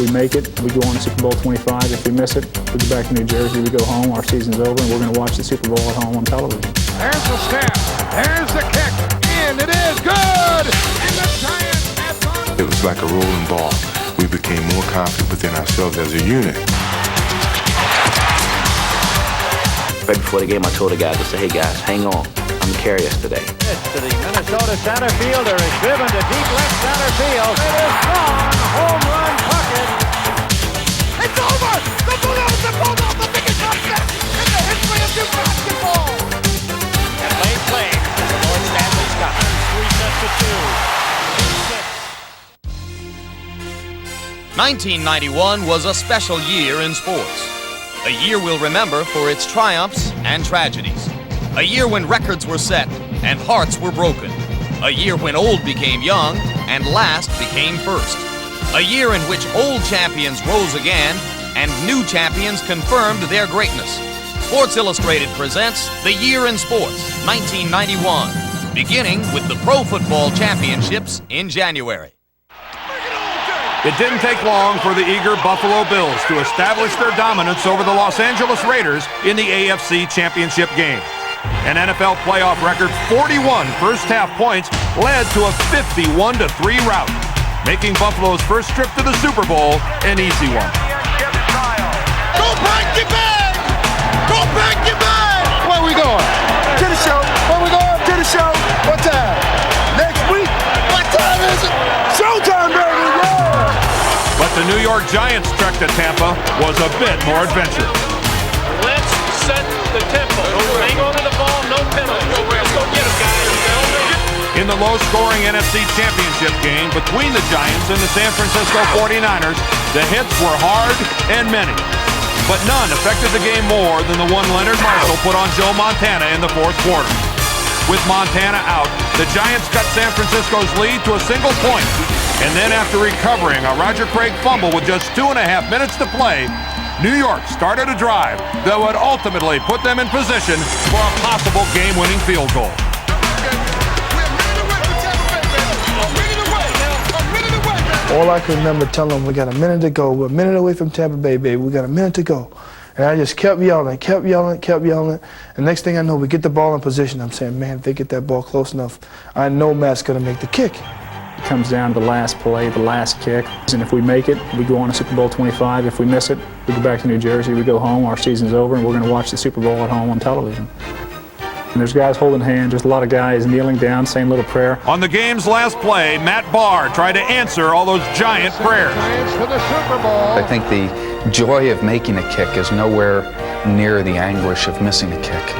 we make it, we go on to Super Bowl 25. If we miss it, we go back to New Jersey, we go home, our season's over, and we're going to watch the Super Bowl at home on television. There's the snap, there's the kick, and it is good! And the Giants have gone. It was like a rolling ball. We became more confident within ourselves as a unit. Right before the game, I told the guys, I said, hey guys, hang on. I'm going to carry us today. To the Minnesota center fielder is driven to deep left center field. It is gone. Home run bucket. It's over! The Blues have pulled off the biggest upset in the history of youth basketball! And late play for Lord Stanley Scott. 3 sets to 2. 1991 was a special year in sports. A year we'll remember for its triumphs and tragedies. A year when records were set and hearts were broken. A year when old became young and last became first. A year in which old champions rose again and new champions confirmed their greatness. Sports Illustrated presents The Year in Sports, 1991, beginning with the Pro Football Championships in January. It didn't take long for the eager Buffalo Bills to establish their dominance over the Los Angeles Raiders in the AFC Championship game. An NFL playoff record 41 first-half points led to a 51-3 rout, making Buffalo's first trip to the Super Bowl an easy one. Go pack your bag! Go pack your bag! Where we going? To the show. Where we going? To the show. What time? Next week? What time is it? Showtime, baby! Yeah! But the New York Giants' trek to Tampa was a bit more adventurous. Let's set the tempo. Hang on to the ball, no penalty. Let's go get him, guys. In the low-scoring NFC Championship game between the Giants and the San Francisco 49ers, the hits were hard and many. But none affected the game more than the one Leonard Marshall put on Joe Montana in the fourth quarter. With Montana out, the Giants cut San Francisco's lead to a single point. And then after recovering a Roger Craig fumble with just 2.5 minutes to play, New York started a drive that would ultimately put them in position for a possible game-winning field goal. All I can remember telling them, we got a minute to go. We're a minute away from Tampa Bay, baby. We got a minute to go. And I just kept yelling. And next thing I know, we get the ball in position. I'm saying, man, if they get that ball close enough, I know Matt's going to make the kick. It comes down to the last play, the last kick. And if we make it, we go on to Super Bowl 25. If we miss it, we go back to New Jersey, we go home, our season's over, and we're going to watch the Super Bowl at home on television. And there's guys holding hands, there's a lot of guys kneeling down, saying a little prayer. On the game's last play, Matt Barr tried to answer all those giant prayers. Giants to the Super Bowl. I think the joy of making a kick is nowhere near the anguish of missing a kick.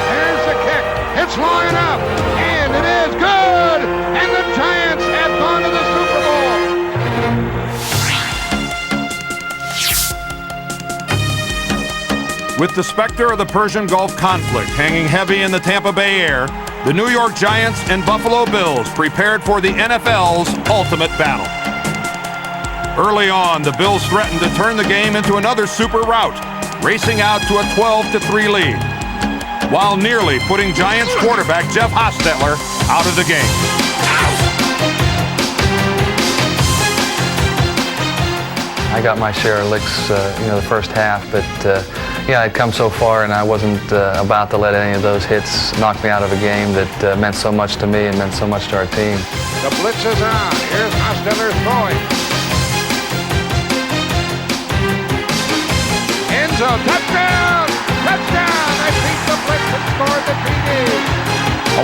There's the kick. It's line up, and it is good. And the Giants have gone to the Super Bowl. With the specter of the Persian Gulf conflict hanging heavy in the Tampa Bay air, the New York Giants and Buffalo Bills prepared for the NFL's ultimate battle. Early on, the Bills threatened to turn the game into another super rout, racing out to a 12-3 lead, while nearly putting Giants quarterback Jeff Hostetler out of the game. I got my share of licks, the first half, but I'd come so far, and I wasn't about to let any of those hits knock me out of a game that meant so much to me and meant so much to our team. The blitz is on. Here's Hostetler throwing. End zone. Touchdown! Touchdown! I beat the blitz and scored the TD.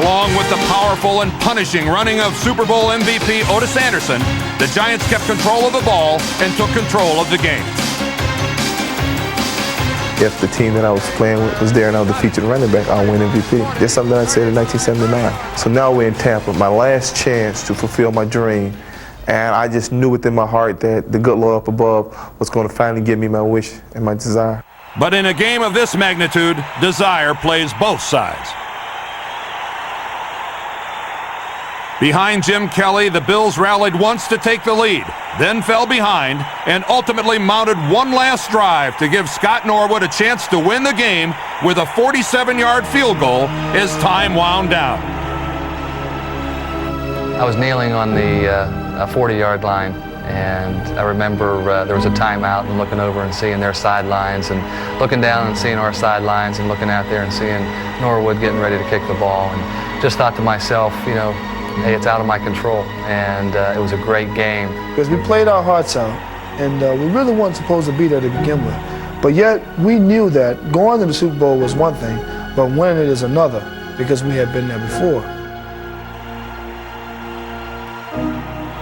Along with the powerful and punishing running of Super Bowl MVP Otis Anderson, the Giants kept control of the ball and took control of the game. If the team that I was playing with was there and I was the featured running back, I'll win MVP. That's something that I said in 1979. So now we're in Tampa, my last chance to fulfill my dream. And I just knew within my heart that the good Lord up above was going to finally give me my wish and my desire. But in a game of this magnitude, desire plays both sides. Behind Jim Kelly, the Bills rallied once to take the lead, then fell behind, and ultimately mounted one last drive to give Scott Norwood a chance to win the game with a 47-yard field goal as time wound down. I was kneeling on the 40-yard line, and I remember there was a timeout and looking over and seeing their sidelines and looking down and seeing our sidelines and looking out there and seeing Norwood getting ready to kick the ball, and just thought to myself, you know, hey, it's out of my control, and it was a great game. Because we played our hearts out, and we really weren't supposed to be there to begin with. But yet, we knew that going to the Super Bowl was one thing, but winning it is another, because we had been there before.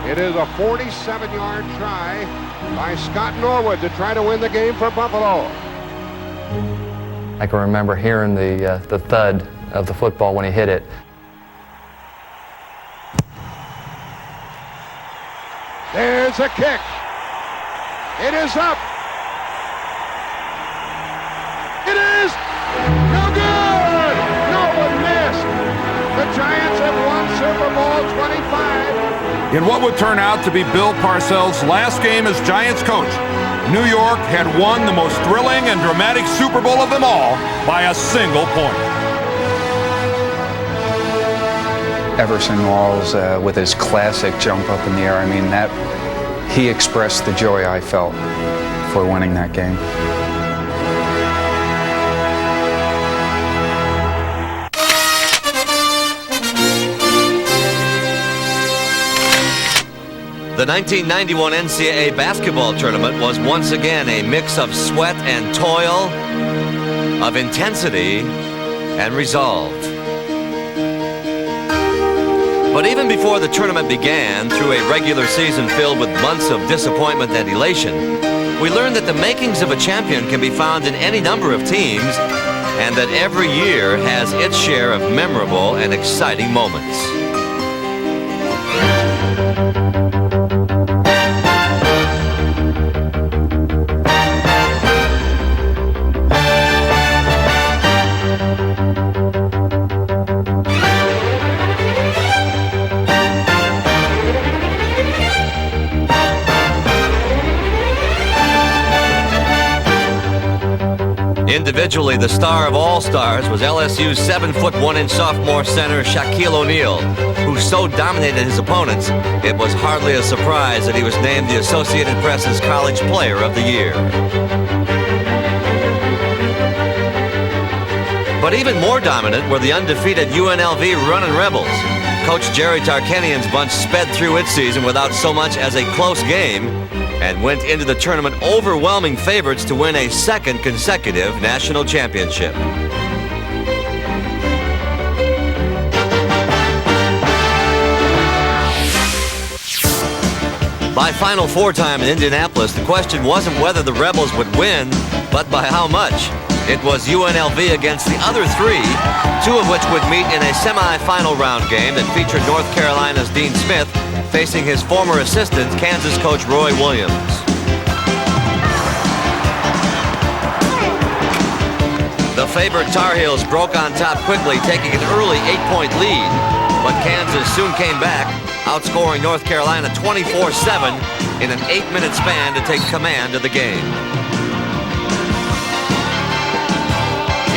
It is a 47-yard try by Scott Norwood to try to win the game for Buffalo. I can remember hearing the thud of the football when he hit it. There's a kick. It is up. It is no good. Norwood missed. The Giants have won Super Bowl 25. In what would turn out to be Bill Parcells' last game as Giants coach, New York had won the most thrilling and dramatic Super Bowl of them all by a single point. Everson Walls with his classic jump up in the air, I mean, that he expressed the joy I felt for winning that game. The 1991 NCAA basketball tournament was once again a mix of sweat and toil, of intensity and resolve. But even before the tournament began, through a regular season filled with months of disappointment and elation, we learned that the makings of a champion can be found in any number of teams, and that every year has its share of memorable and exciting moments. Individually, the star of all stars was LSU's 7'1" sophomore center Shaquille O'Neal, who so dominated his opponents, it was hardly a surprise that he was named the Associated Press's College Player of the Year. But even more dominant were the undefeated UNLV Runnin' Rebels. Coach Jerry Tarkanian's bunch sped through its season without so much as a close game, and went into the tournament overwhelming favorites to win a second consecutive national championship. By Final Four time in Indianapolis, the question wasn't whether the Rebels would win, but by how much. It was UNLV against the other three, two of which would meet in a semi-final round game that featured North Carolina's Dean Smith facing his former assistant, Kansas coach Roy Williams. The favored Tar Heels broke on top quickly, taking an early 8-point lead, but Kansas soon came back, outscoring North Carolina 24-7 in an 8-minute span to take command of the game.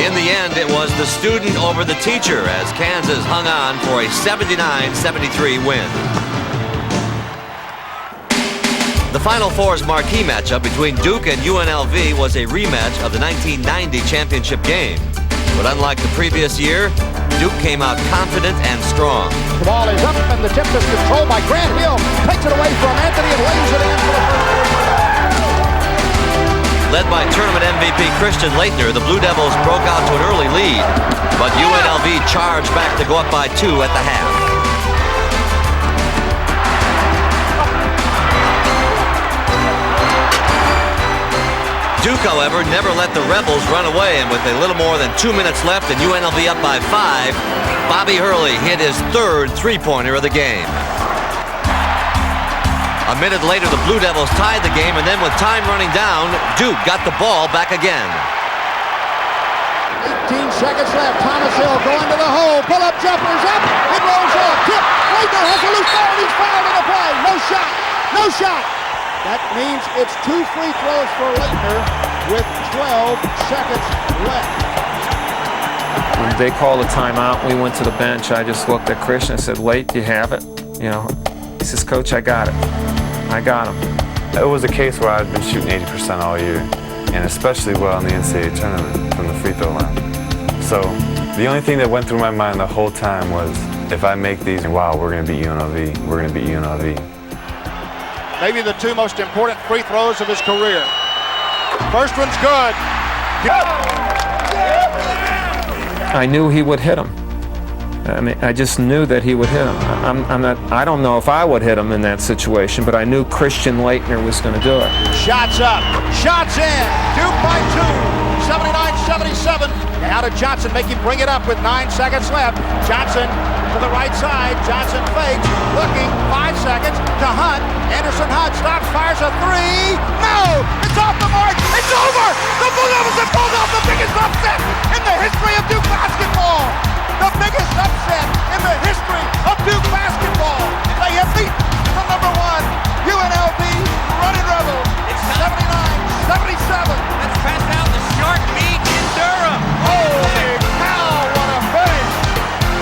In the end, it was the student over the teacher as Kansas hung on for a 79-73 win. The Final Four's marquee matchup between Duke and UNLV was a rematch of the 1990 championship game. But unlike the previous year, Duke came out confident and strong. The ball is up and the tip is controlled by Grant Hill. Takes it away from Anthony and lays it in for the first. Led by tournament MVP Christian Laettner, the Blue Devils broke out to an early lead, but UNLV charged back to go up by 2 at the half. Duke, however, never let the Rebels run away, and with a little more than 2 minutes left and UNLV up by 5, Bobby Hurley hit his third three-pointer of the game. A minute later, the Blue Devils tied the game, and then with time running down, Duke got the ball back again. 18 seconds left. Thomas Hill going to the hole. Pull-up jumper's up. It rolls off. Tip. Laettner has a loose ball, and he's fouled in the play. No shot. No shot. That means it's 2 free throws for Laettner with 12 seconds left. When they called a timeout, we went to the bench. I just looked at Christian and said, "Late, you have it." You know, he says, Coach, I got it. I got him. It was a case where I'd been shooting 80% all year, and especially well in the NCAA tournament from the free throw line. So the only thing that went through my mind the whole time was, if I make these, wow, we're going to beat UNLV. We're going to beat UNLV. Maybe the two most important free throws of his career. First one's good. I knew he would hit him. I mean, I just knew that he would hit him. I don't know if I would hit him in that situation, but I knew Christian Laettner was going to do it. Shots up, shots in, Duke by 2, 79-77. Now to Johnson, make him bring it up with 9 seconds left. Johnson to the right side, Johnson fakes, looking, 5 seconds to Hunt. Anderson Hunt stops, fires a 3. No, it's off the mark, it's over! The Blue Devils have pulled off the biggest upset in the history of Duke basketball! The biggest upset in the history of Duke basketball! They have beaten the number 1 UNLV Runnin Rebels. It's 79-77. Let's pass out the Shark Beat in Durham. Holy cow, what a finish!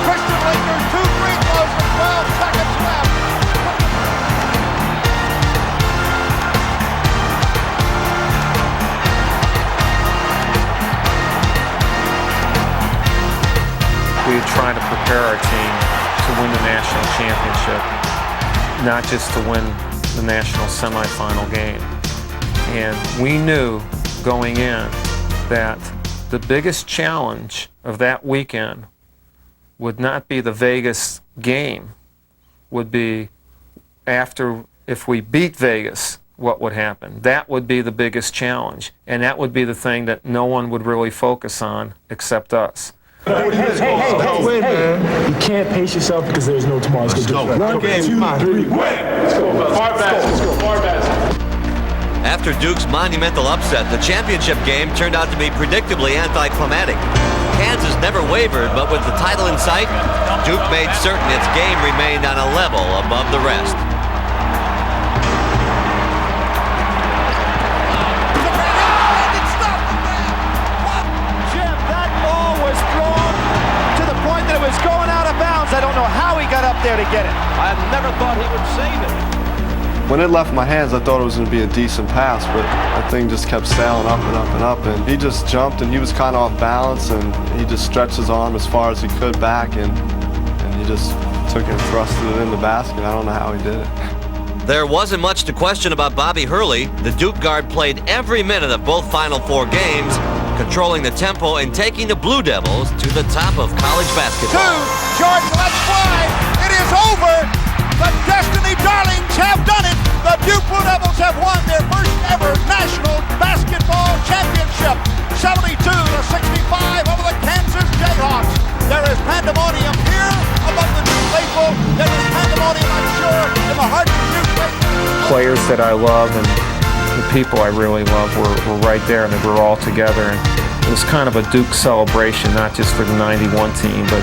Christian Laettner, 2 free throws with 12 seconds left. We had tried to prepare our team to win the national championship, not just to win the national semifinal game. And we knew going in that the biggest challenge of that weekend would not be the Vegas game, would be after, if we beat Vegas, what would happen. That would be the biggest challenge, and that would be the thing that no one would really focus on except us. Hey, you can't pace yourself because there's no tomorrow. Let's go. 1, 2, 3, win! Let's go. Far fast. After Duke's monumental upset, the championship game turned out to be predictably anticlimactic. Kansas never wavered, but with the title in sight, Duke made certain its game remained on a level above the rest. It was going out of bounds. I don't know how he got up there to get it. I never thought he would save it. When it left my hands, I thought it was going to be a decent pass, but that thing just kept sailing up and up and up, and he just jumped, and he was kind of off balance, and he just stretched his arm as far as he could back, and he just took it and thrusted it in the basket. I don't know how he did it. There wasn't much to question about Bobby Hurley. The Duke guard played every minute of both Final Four games, controlling the tempo and taking the Blue Devils to the top of college basketball. 2, Jordan, let's fly. It is over. The Destiny Darlings have done it. The Duke Blue Devils have won their first ever national basketball championship. 72-65 over the Kansas Jayhawks. There is pandemonium here among the Duke faithful. There is pandemonium, I'm sure, in the heart of the Duke faithful. Players that I love and the people I really love were right there, and they were all together. And it was kind of a Duke celebration, not just for the '91 team, but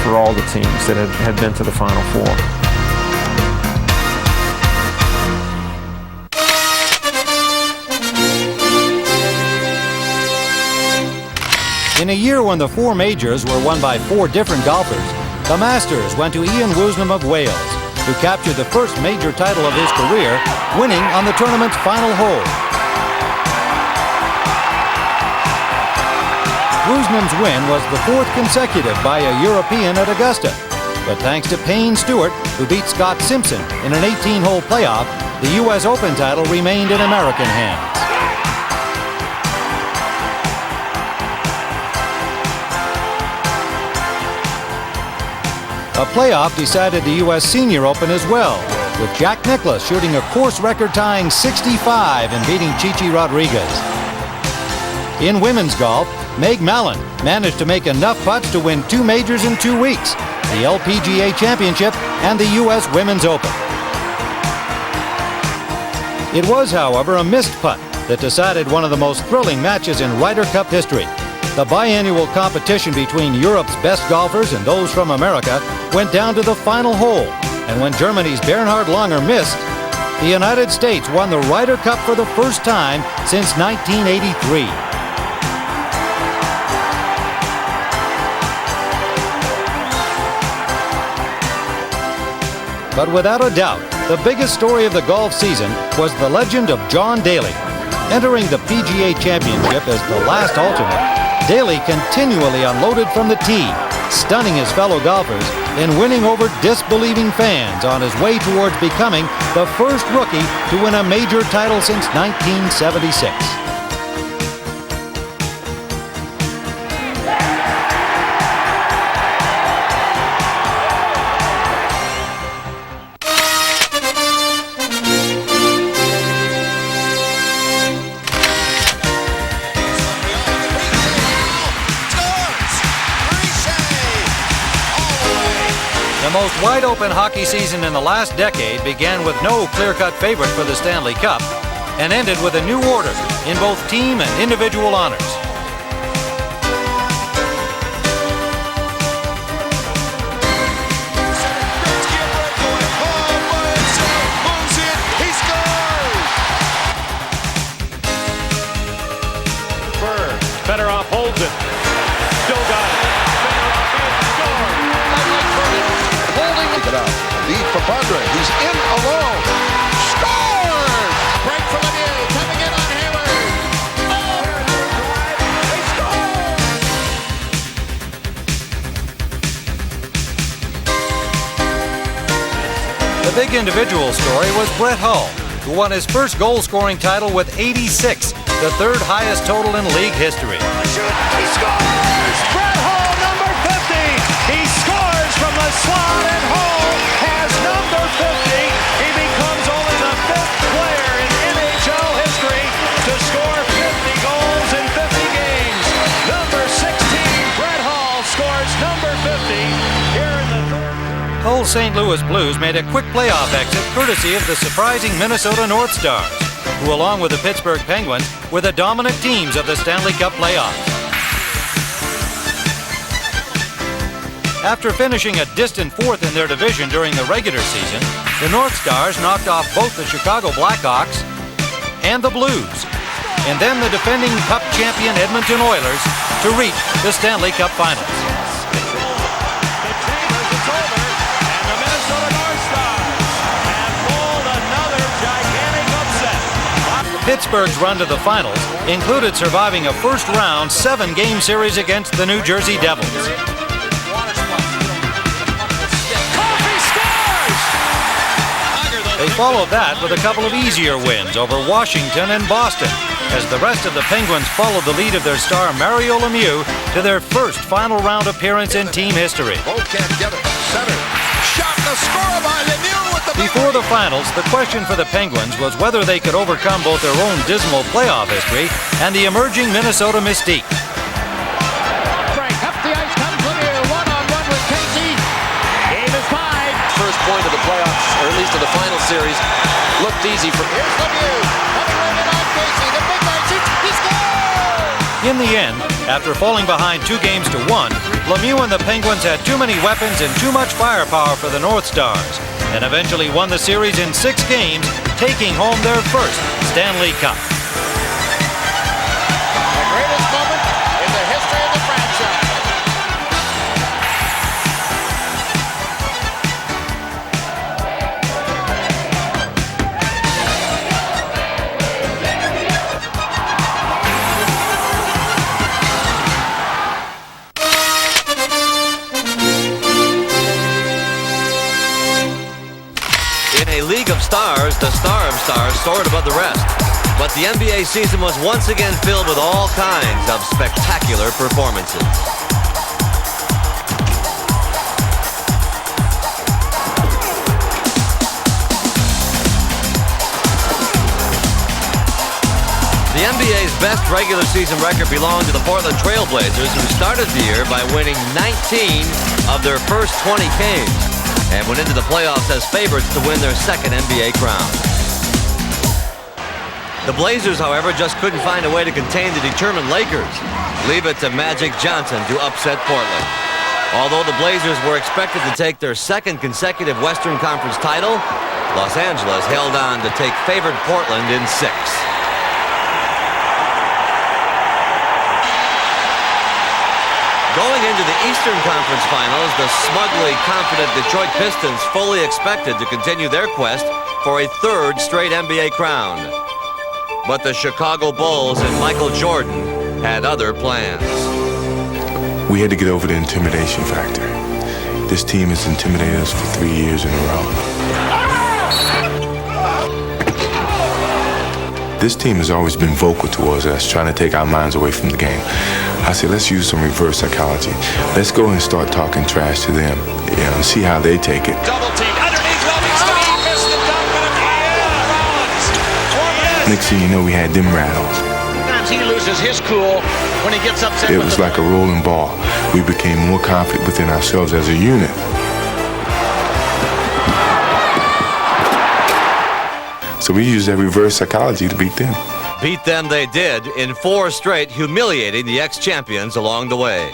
for all the teams that had been to the Final Four. In a year when the 4 majors were won by 4 different golfers, the Masters went to Ian Woosnam of Wales, who captured the first major title of his career, winning on the tournament's final hole. Woosnam's win was the 4th consecutive by a European at Augusta. But thanks to Payne Stewart, who beat Scott Simpson in an 18-hole playoff, the U.S. Open title remained in American hands. A playoff decided the U.S. Senior Open as well, with Jack Nicklaus shooting a course record-tying 65 and beating Chichi Rodriguez. In women's golf, Meg Mallon managed to make enough putts to win 2 majors in 2 weeks, the LPGA Championship and the U.S. Women's Open. It was, however, a missed putt that decided one of the most thrilling matches in Ryder Cup history. The biannual competition between Europe's best golfers and those from America went down to the final hole, and when Germany's Bernhard Langer missed, the United States won the Ryder Cup for the first time since 1983. But without a doubt, the biggest story of the golf season was the legend of John Daly. Entering the PGA Championship as the last alternate, Daly continually unloaded from the tee, stunning his fellow golfers and winning over disbelieving fans on his way towards becoming the first rookie to win a major title since 1976. The most wide-open hockey season in the last decade began with no clear-cut favorite for the Stanley Cup and ended with a new order in both team and individual honors. Better off holds it. Still got it. It up. Lead for Padre. He's in alone. Scores! Break for Lemieux. Coming in on Hayward. Oh! They score! The big individual story was Brett Hull, who won his first goal-scoring title with 86, the third highest total in league history. He scores! Brett Hull, number 50. He scores from the slot, and Hull has number 50. He becomes only the 5th player in NHL history to score 50 goals in 50 games. Number 16, Brett Hull scores number 50 here in the third. Hull's St. Louis Blues made a quick playoff exit courtesy of the surprising Minnesota North Stars, who along with the Pittsburgh Penguins were the dominant teams of the Stanley Cup playoffs. After finishing a distant fourth in their division during the regular season, the North Stars knocked off both the Chicago Blackhawks and the Blues, and then the defending Cup champion Edmonton Oilers to reach the Stanley Cup Finals. Pittsburgh's run to the finals included surviving a first-round 7-game series against the New Jersey Devils. They followed that with a couple of easier wins over Washington and Boston, as the rest of the Penguins followed the lead of their star Mario Lemieux to their first final round appearance in team history. Both can't get it. Center. Shot the score by Lemieux with the... Before the finals, the question for the Penguins was whether they could overcome both their own dismal playoff history and the emerging Minnesota mystique. Break up the ice comes Lemieux, one-on-one with Casey. Game is tied. First point of the playoffs, or at least of the final series, looked easy for... Here's Lemieux. Coming right in on Casey. The big guy shoots. He scores! In the end, after falling behind 2-1, Lemieux and the Penguins had too many weapons and too much firepower for the North Stars, and eventually won the series in 6 games, taking home their first Stanley Cup. The greatest moment in the history of the franchise. League of Stars, the star of stars soared above the rest. But the NBA season was once again filled with all kinds of spectacular performances. The NBA's best regular season record belonged to the Portland Trail Blazers, who started the year by winning 19 of their first 20 games, and went into the playoffs as favorites to win their second NBA crown. The Blazers, however, just couldn't find a way to contain the determined Lakers. Leave it to Magic Johnson to upset Portland. Although the Blazers were expected to take their second consecutive Western Conference title, Los Angeles held on to take favored Portland in 6. Going into the Eastern Conference Finals, the smugly confident Detroit Pistons fully expected to continue their quest for a third straight NBA crown. But the Chicago Bulls and Michael Jordan had other plans. We had to get over the intimidation factor. This team has intimidated us for 3 years in a row. This team has always been vocal towards us, trying to take our minds away from the game. I said, let's use some reverse psychology. Let's go and start talking trash to them, and see how they take it. Double team underneath, loving Steve, missed the dunk, but Rollins. Next thing you know, we had them rattled. Sometimes he loses his cool when he gets upset. It was like a rolling ball. We became more confident within ourselves as a unit. So we used that reverse psychology to beat them. Beat them they did in 4 straight, humiliating the ex-champions along the way.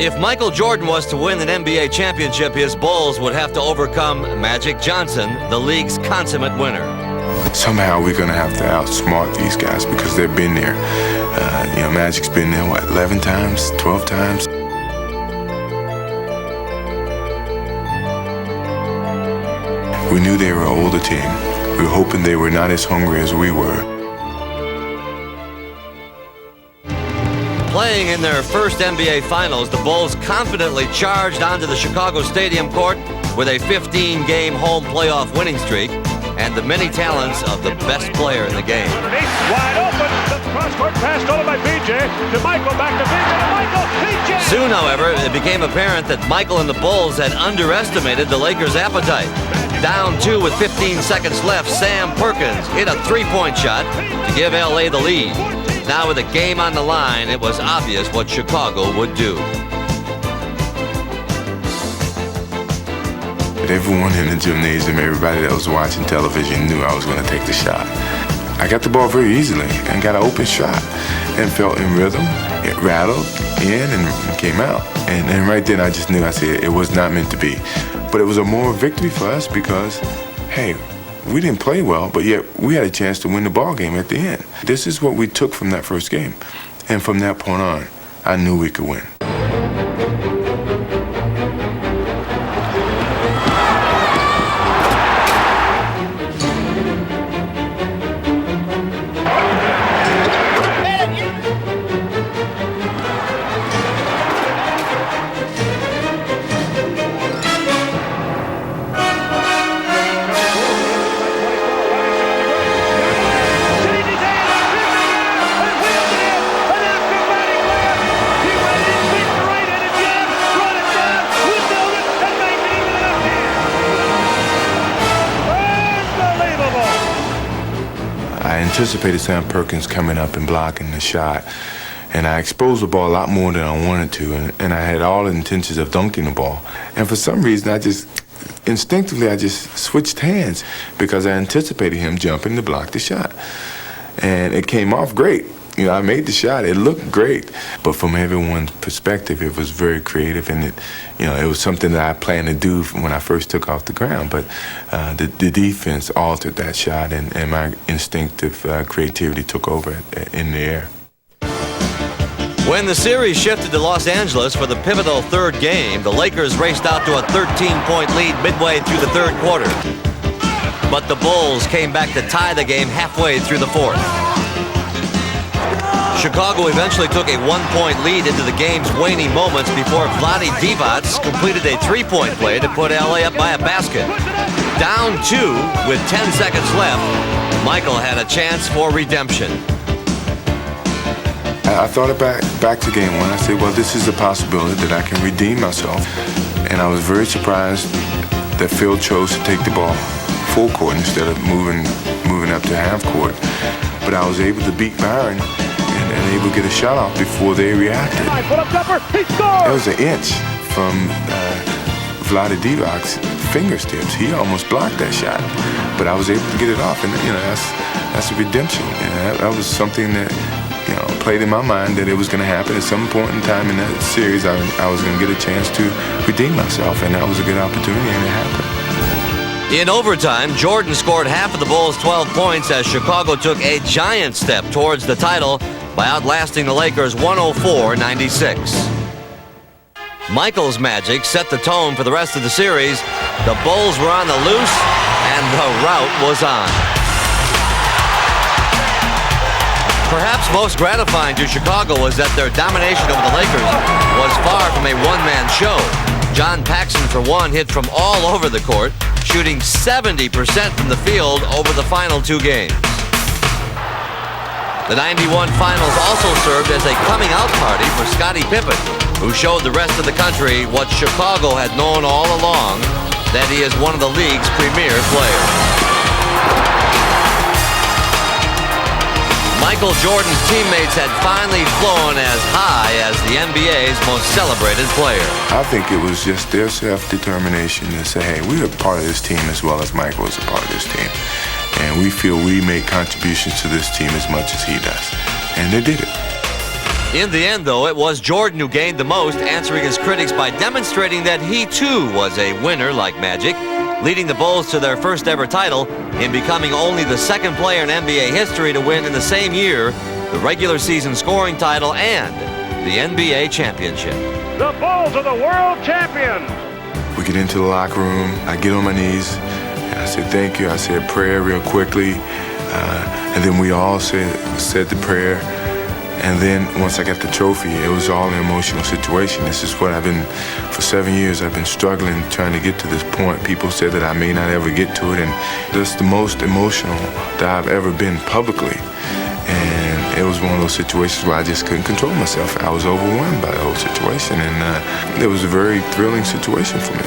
If Michael Jordan was to win an NBA championship, his Bulls would have to overcome Magic Johnson, the league's consummate winner. Somehow we're going to have to outsmart these guys because they've been there. Magic's been there, 11 times, 12 times? We knew they were an older team. We were hoping they were not as hungry as we were. Playing in their first NBA Finals, the Bulls confidently charged onto the Chicago Stadium court with a 15-game home playoff winning streak and the many talents of the best player in the game. Wide open, the cross-court pass stolen by PJ, to Michael, back to PJ, to Michael, PJ! Soon, however, it became apparent that Michael and the Bulls had underestimated the Lakers' appetite. Down 2 with 15 seconds left, Sam Perkins hit a three-point shot to give LA the lead. Now with a game on the line, it was obvious what Chicago would do. Everyone in the gymnasium, everybody that was watching television knew I was going to take the shot. I got the ball very easily and got an open shot and felt in rhythm. It rattled in and came out. And right then I just knew, I said, it was not meant to be. But it was a moral victory for us because, hey, we didn't play well, but yet we had a chance to win the ball game at the end. This is what we took from that first game. And from that point on, I knew we could win. I anticipated Sam Perkins coming up and blocking the shot, and I exposed the ball a lot more than I wanted to, and I had all the intentions of dunking the ball. And for some reason, I just switched hands because I anticipated him jumping to block the shot. And it came off great. I made the shot. It looked great. But from everyone's perspective, it was very creative, and it was something that I planned to do when I first took off the ground. But the defense altered that shot, and my instinctive creativity took over in the air. When the series shifted to Los Angeles for the pivotal third game, the Lakers raced out to a 13-point lead midway through the third quarter. But the Bulls came back to tie the game halfway through the fourth. Chicago eventually took a 1-point lead into the game's waning moments before Vlade Divac completed a three-point play to put LA up by a basket. Down 2 with 10 seconds left, Michael had a chance for redemption. I thought back to game 1. I said, well, this is a possibility that I can redeem myself. And I was very surprised that Phil chose to take the ball full court instead of moving up to half court. But I was able to beat Byron and able to get a shot off before they reacted. It was an inch from Vlade Divac's fingertips. He almost blocked that shot, but I was able to get it off, and that's a redemption. And that was something that played in my mind, that it was going to happen at some point in time in that series. I was going to get a chance to redeem myself, and that was a good opportunity, and it happened. In overtime, Jordan scored half of the Bulls' 12 points as Chicago took a giant step towards the title by outlasting the Lakers 104-96. Michael's magic set the tone for the rest of the series. The Bulls were on the loose, and the rout was on. Perhaps most gratifying to Chicago was that their domination over the Lakers was far from a one-man show. John Paxson, for one, hit from all over the court, shooting 70% from the field over the final 2 games. The '91 finals also served as a coming-out party for Scottie Pippen, who showed the rest of the country what Chicago had known all along, that he is one of the league's premier players. Michael Jordan's teammates had finally flown as high as the NBA's most celebrated player. I think it was just their self-determination to say, hey, we're a part of this team as well as Michael is a part of this team. And we feel we make contributions to this team as much as he does. And they did it. In the end, though, it was Jordan who gained the most, answering his critics by demonstrating that he, too, was a winner like Magic, leading the Bulls to their first ever title in becoming only the second player in NBA history to win in the same year the regular season scoring title and the NBA championship. The Bulls are the world champions. We get into the locker room. I get on my knees. And I said, thank you. I said a prayer real quickly. And then we all said the prayer. And then once I got the trophy, it was all an emotional situation. This is what for 7 years, I've been struggling trying to get to this point. People said that I may not ever get to it. And that's the most emotional that I've ever been publicly. And it was one of those situations where I just couldn't control myself. I was overwhelmed by the whole situation. And it was a very thrilling situation for me.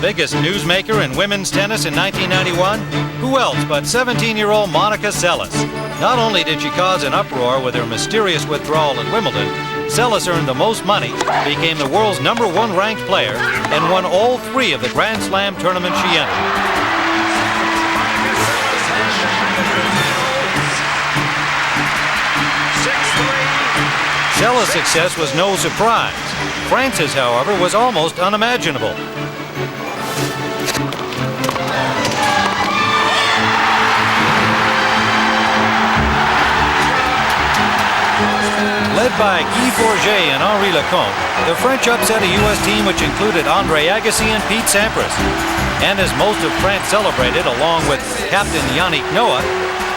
Biggest newsmaker in women's tennis in 1991? Who else but 17-year-old Monica Seles? Not only did she cause an uproar with her mysterious withdrawal at Wimbledon, Seles earned the most money, became the world's #1 ranked player, and won all 3 of the Grand Slam tournaments she entered. Seles' success was no surprise. France's, however, was almost unimaginable. Led by Guy Forget and Henri Lecomte, the French upset a U.S. team which included Andre Agassi and Pete Sampras. And as most of France celebrated, along with Captain Yannick Noah,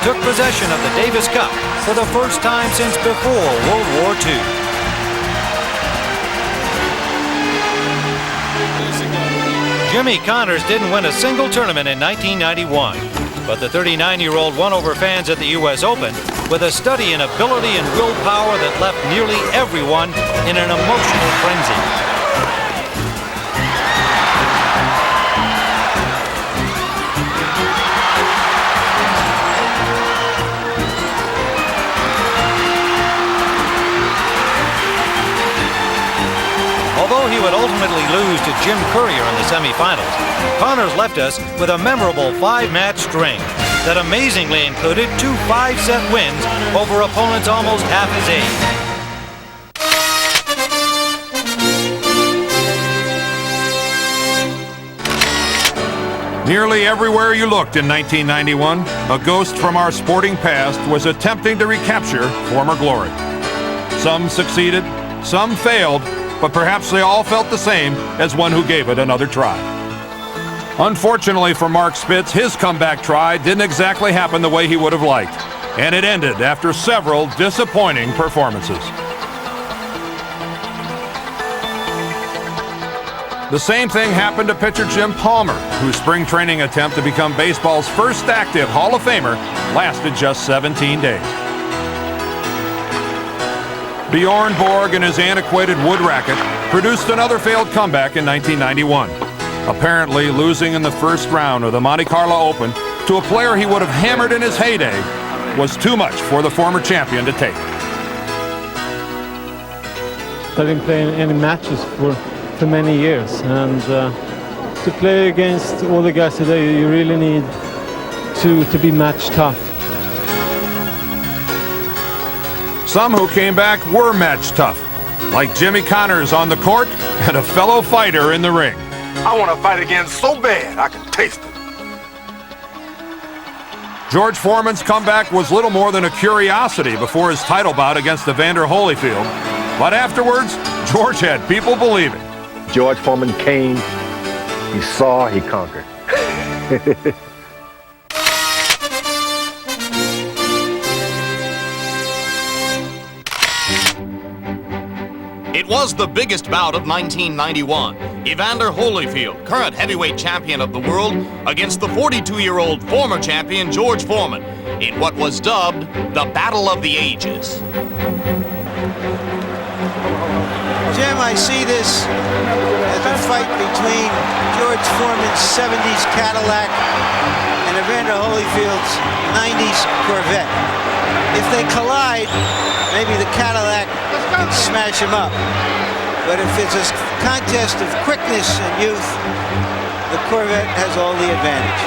took possession of the Davis Cup for the first time since before World War II. Jimmy Connors didn't win a single tournament in 1991, but the 39-year-old won over fans at the U.S. Open with a study in ability and willpower that left nearly everyone in an emotional frenzy. Although he would ultimately lose to Jim Courier in the semifinals, Connors left us with a memorable 5-match string that amazingly included 2 5-set wins over opponents almost half his age. Nearly everywhere you looked in 1991, a ghost from our sporting past was attempting to recapture former glory. Some succeeded, some failed, but perhaps they all felt the same as one who gave it another try. Unfortunately for Mark Spitz, his comeback try didn't exactly happen the way he would have liked, and it ended after several disappointing performances. The same thing happened to pitcher Jim Palmer, whose spring training attempt to become baseball's first active Hall of Famer lasted just 17 days. Bjorn Borg and his antiquated wood racket produced another failed comeback in 1991. Apparently losing in the first round of the Monte Carlo Open to a player he would have hammered in his heyday was too much for the former champion to take. I didn't play any matches for many years, and to play against all the guys today, you really need to be match tough. Some who came back were match tough, like Jimmy Connors on the court and a fellow fighter in the ring. I want to fight again so bad I can taste it. George Foreman's comeback was little more than a curiosity before his title bout against Evander Holyfield. But afterwards, George had people believing. George Foreman came, he saw, he conquered. It was the biggest bout of 1991. Evander Holyfield, current heavyweight champion of the world, against the 42-year-old former champion George Foreman in what was dubbed the Battle of the Ages. Jim, I see this as a fight between George Foreman's 70s Cadillac and Evander Holyfield's 90s Corvette. If they collide, maybe the Cadillac can smash him up. But if it's a contest of quickness and youth, the Corvette has all the advantage.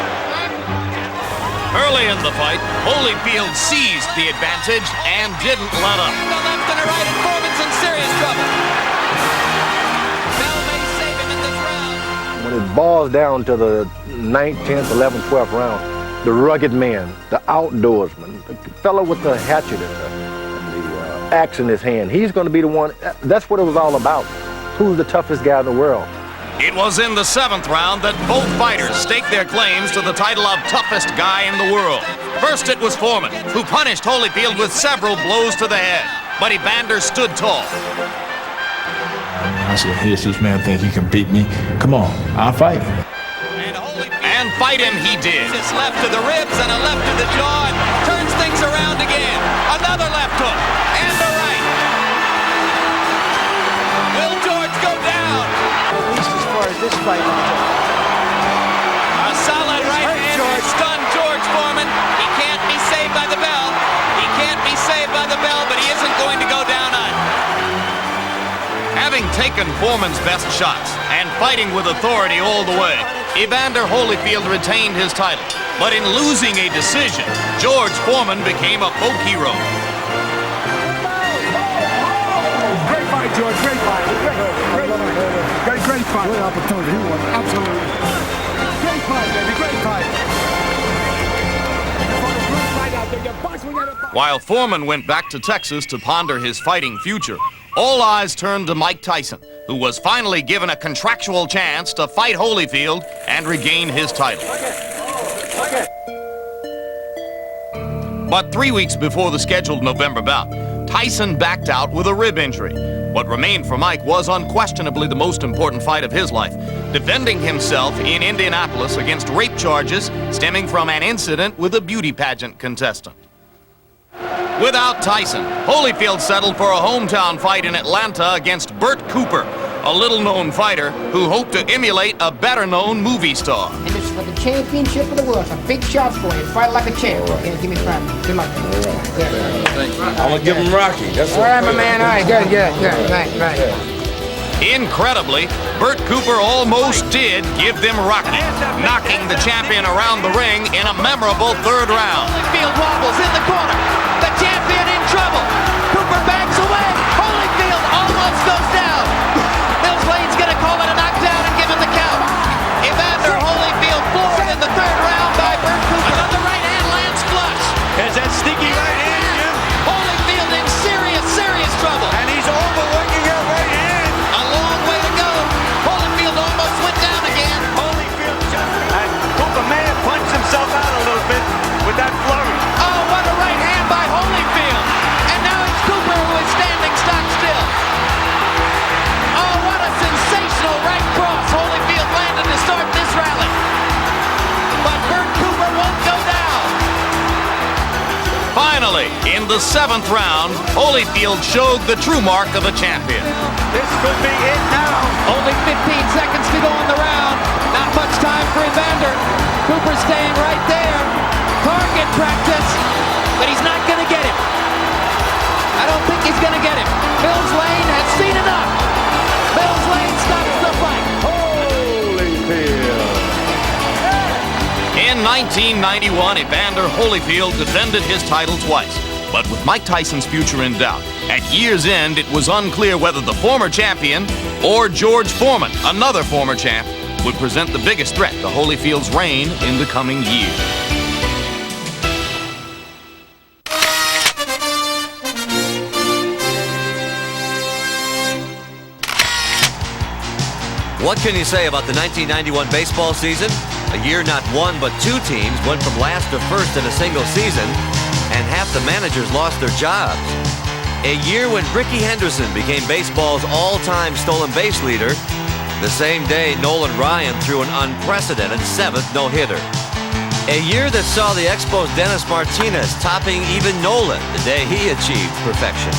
Early in the fight, Holyfield seized the advantage and didn't let up. The left and the right, and Foreman's in serious trouble. Bell may save him in this round. When it boils down to the 9th, 10th, 11th, 12th round, the rugged man, the outdoorsman, the fellow with the hatchet and the axe in his hand, he's going to be the one. That's what it was all about. Who's the toughest guy in the world? It was in the 7th round that both fighters staked their claims to the title of toughest guy in the world. First it was Foreman, who punished Holyfield with several blows to the head, but Evander stood tall. I said, here's this man thinks he can beat me. Come on, I'll fight him. And fight him he did. Just left to the ribs and a left to the jaw, and turns things around again. Another left hook and the right. Will George go down? At least as far as this fight goes. A solid right hand has stunned George Foreman. He can't be saved by the bell. He can't be saved by the bell, but he isn't going to go down on. Having taken Foreman's best shots and fighting with authority all the way, Evander Holyfield retained his title. But in losing a decision, George Foreman became a folk hero. Great fight, George. Great fight. Great fight. Great opportunity. He won. Absolutely. Great fight, baby. Great fight. While Foreman went back to Texas to ponder his fighting future, all eyes turned to Mike Tyson, who was finally given a contractual chance to fight Holyfield and regain his title. But 3 weeks before the scheduled November bout, Tyson backed out with a rib injury. What remained for Mike was unquestionably the most important fight of his life, defending himself in Indianapolis against rape charges stemming from an incident with a beauty pageant contestant. Without Tyson, Holyfield settled for a hometown fight in Atlanta against Burt Cooper, a little-known fighter who hoped to emulate a better-known movie star. And it's for the championship of the world. Some big shots for you. Fight like a champ. Okay, give me five. Good luck. I'm going to give him Rocky. That's all right, my man. All right, good. Right. Incredibly, Burt Cooper almost did give them Rocky, knocking the champion around the ring in a memorable 3rd round. Holyfield wobbles in the corner. The champion in trouble. Cooper backs away. Holyfield almost goes down. Mills Lane's going to call it a knockdown and give him the count. Evander Holyfield floored in the 3rd round by Burt Cooper. Another right hand lands flush. There's that sneaky right hand, Jim. Holyfield in serious trouble. And he's overworking that right hand. A long way to go. Holyfield almost went down again. Holyfield just... And Cooper may have punched himself out a little bit with that flurry. Oh, what a right hand by Holyfield. And now it's Cooper who is standing stock still. Oh, what a sensational right cross Holyfield landed to start this rally. But Burt Cooper won't go down. Finally, in the 7th round, Holyfield showed the true mark of a champion. This could be it now. Only 15 seconds to go in the round. Not much time for Evander. Cooper staying right there. Target practice, but he's not going to get him. I don't think he's going to get him. Mills Lane has seen enough. Mills Lane stops the fight. Holyfield. In 1991, Evander Holyfield defended his title twice. But with Mike Tyson's future in doubt, at year's end, it was unclear whether the former champion or George Foreman, another former champ, would present the biggest threat to Holyfield's reign in the coming year. What can you say about the 1991 baseball season? A year not one but two teams went from last to first in a single season, and half the managers lost their jobs. A year when Rickey Henderson became baseball's all-time stolen base leader, the same day Nolan Ryan threw an unprecedented 7th no-hitter. A year that saw the Expos' Dennis Martinez topping even Nolan the day he achieved perfection.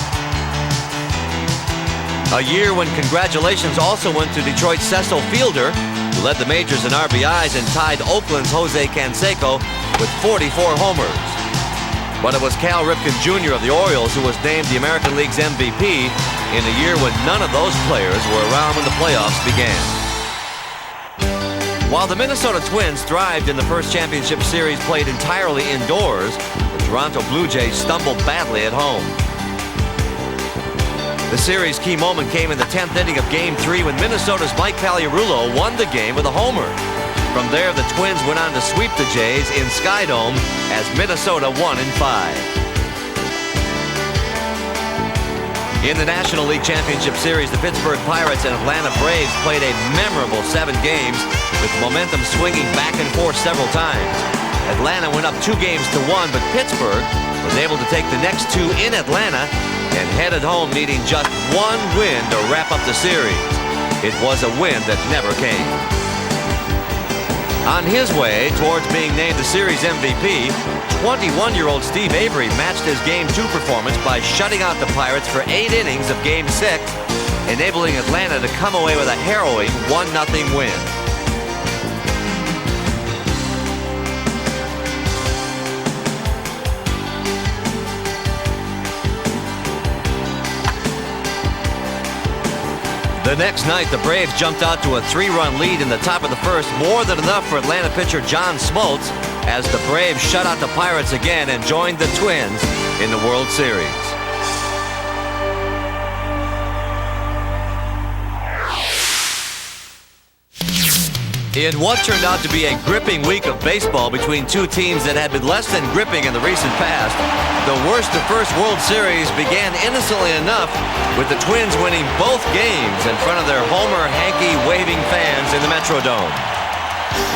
A year when congratulations also went to Detroit's Cecil Fielder, who led the majors in RBIs and tied Oakland's Jose Canseco with 44 homers. But it was Cal Ripken Jr. of the Orioles who was named the American League's MVP in a year when none of those players were around when the playoffs began. While the Minnesota Twins thrived in the first championship series played entirely indoors, the Toronto Blue Jays stumbled badly at home. The series' key moment came in the 10th inning of Game 3 when Minnesota's Mike Pagliarulo won the game with a homer. From there, the Twins went on to sweep the Jays in Skydome as Minnesota won in 5. In the National League Championship Series, the Pittsburgh Pirates and Atlanta Braves played a memorable 7 games with momentum swinging back and forth several times. Atlanta went up 2 games to 1, but Pittsburgh was able to take the next 2 in Atlanta and headed home needing just 1 win to wrap up the series. It was a win that never came. On his way towards being named the series MVP, 21-year-old Steve Avery matched his Game 2 performance by shutting out the Pirates for 8 innings of Game 6, enabling Atlanta to come away with a harrowing 1-0 win. The next night, the Braves jumped out to a 3-run lead in the top of the first, more than enough for Atlanta pitcher John Smoltz, as the Braves shut out the Pirates again and joined the Twins in the World Series. In what turned out to be a gripping week of baseball between two teams that had been less than gripping in the recent past, the worst of first World Series began innocently enough with the Twins winning both games in front of their Homer Hanky waving fans in the Metrodome.